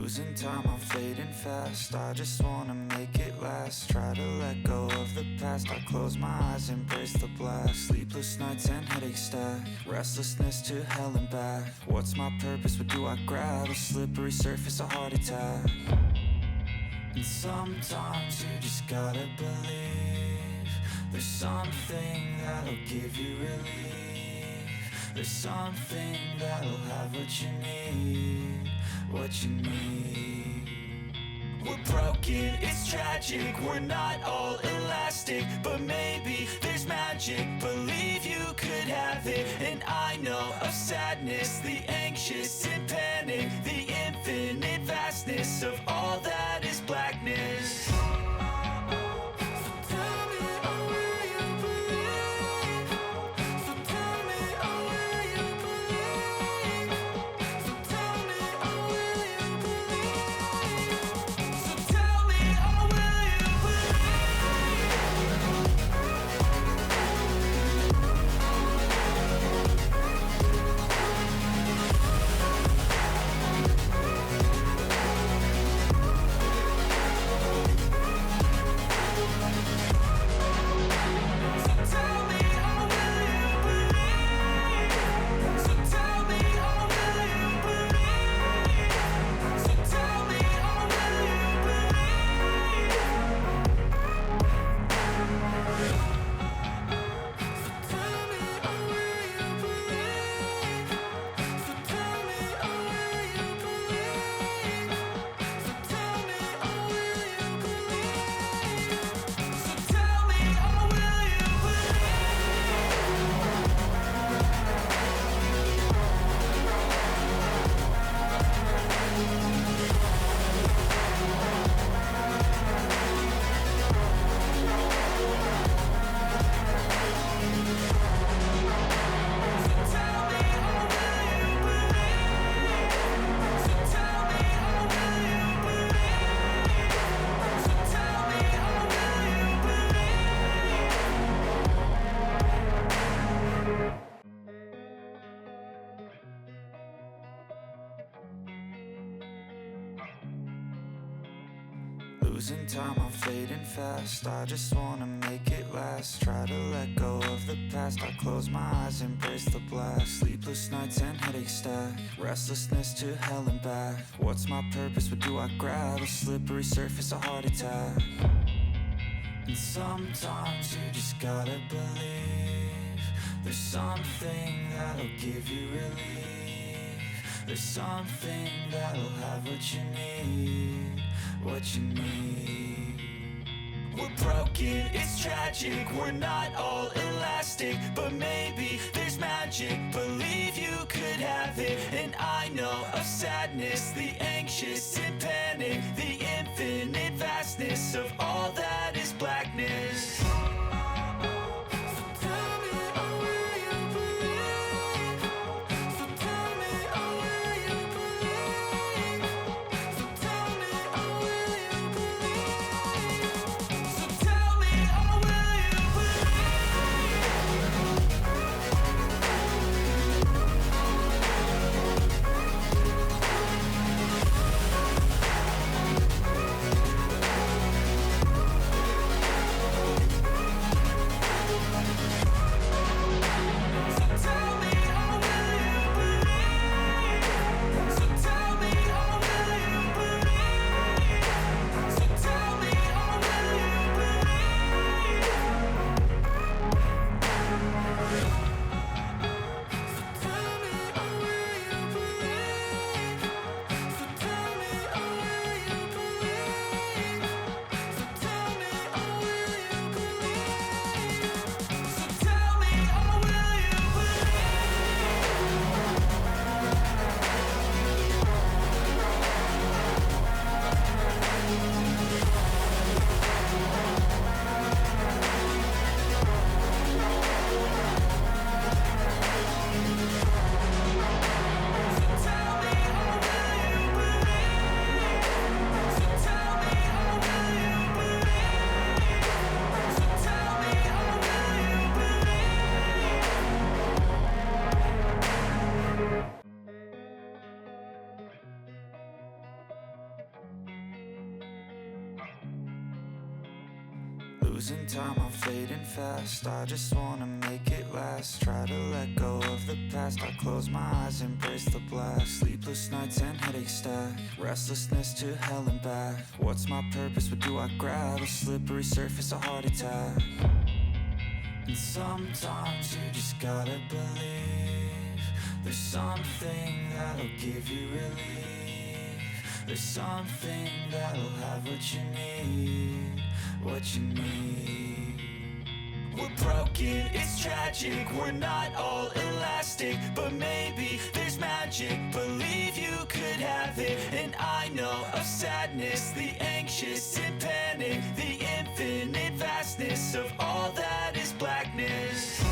Losing time, I'm fading fast. I just wanna make it last. Try to let go of the past. I close my eyes, embrace the blast. Sleepless nights and headaches stack. Restlessness to hell and back. What's my purpose? What do I grab? A slippery surface, a heart attack. And sometimes you just gotta believe there's something that'll give you relief. There's something that'll have what you need, what you need. We're broken, it's tragic, we're not all elastic, but maybe there's magic. Believe you could have it. And I know of sadness, the anxious and panic, the infinite vastness of all that is blackness. Losing time, I'm fading fast. I just wanna make it last. Try to let go of the past. I close my eyes, embrace the blast. Sleepless nights and headaches stack. Restlessness to hell and back. What's my purpose? What do I grab? A slippery surface, a heart attack. And sometimes you just gotta believe there's something that'll give you relief. There's something that'll have what you need, what you need. We're broken, it's tragic, we're not all elastic, but maybe there's magic. Believe you could have it. And I know of sadness, the anxious and panic, the infinite vastness of all that is blackness. Losing time, I'm fading fast. I just wanna make it last. Try to let go of the past. I close my eyes, embrace the blast. Sleepless nights and headaches stack. Restlessness to hell and back. What's my purpose? What do I grab? A slippery surface, a heart attack. And sometimes you just gotta believe there's something that'll give you relief. There's something that'll have what you need, what you need. We're broken, it's tragic, we're not all elastic, but maybe there's magic. Believe you could have it, and I know of sadness, the anxious and panic, the infinite vastness of all that is blackness.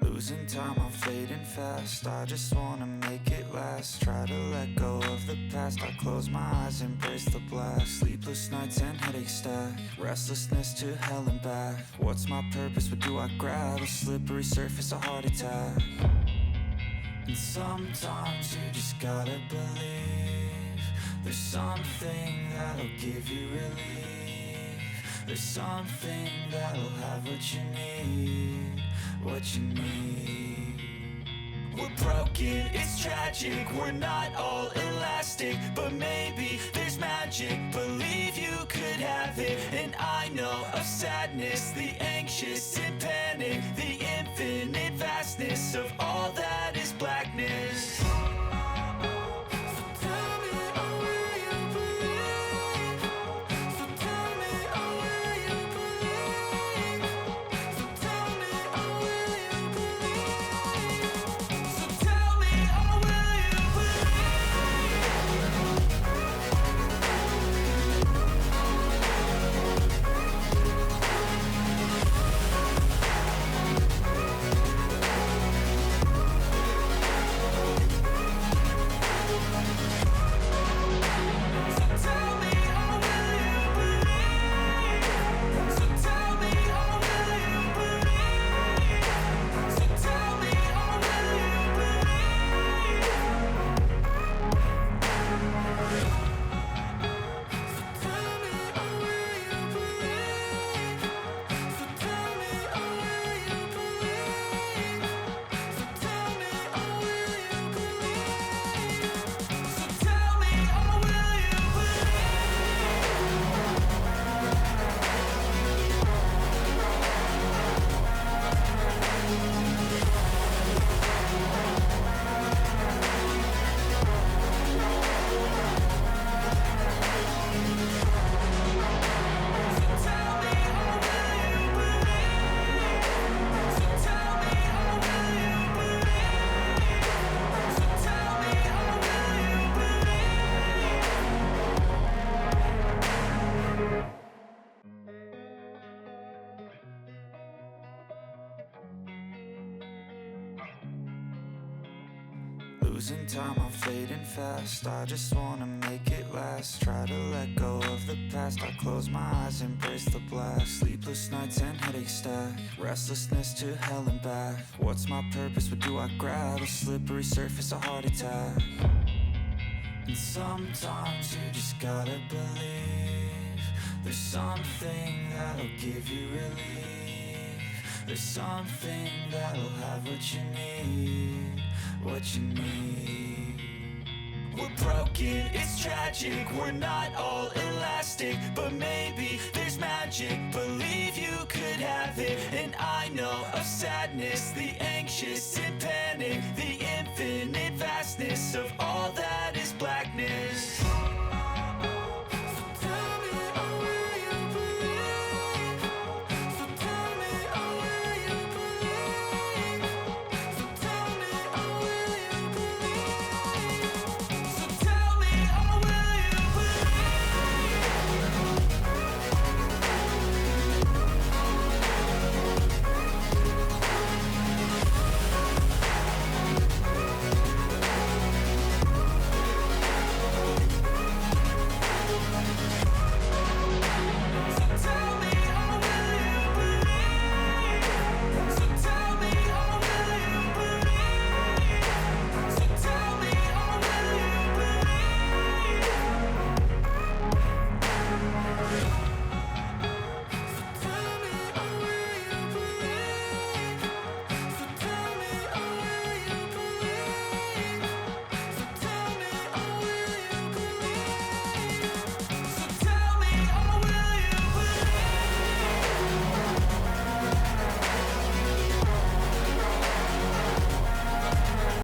Losing time, I'm fading fast. I just wanna make it last. Try to let go of the past. I close my eyes, embrace the blast. Sleepless nights and headaches stack. Restlessness to hell and back. What's my purpose? What do I grab? A slippery surface, a heart attack. And sometimes you just gotta believe there's something that'll give you relief. There's something that'll have what you need, what you need. We're broken, it's tragic, we're not all elastic, but maybe there's magic. Believe you could have it, and I know of sadness, the anxious and panic, the infinite vastness of all that is blackness. Losing time, I'm fading fast. I just wanna make it last. Try to let go of the past. I close my eyes, embrace the blast. Sleepless nights and headache stack. Restlessness to hell and back. What's my purpose? What do I grab? A slippery surface, a heart attack. And sometimes you just gotta believe there's something that'll give you relief. There's something that'll have what you need, what you need. We're broken, it's tragic, we're not all elastic, but maybe there's magic, believe you could have it. And I know of sadness, the anxious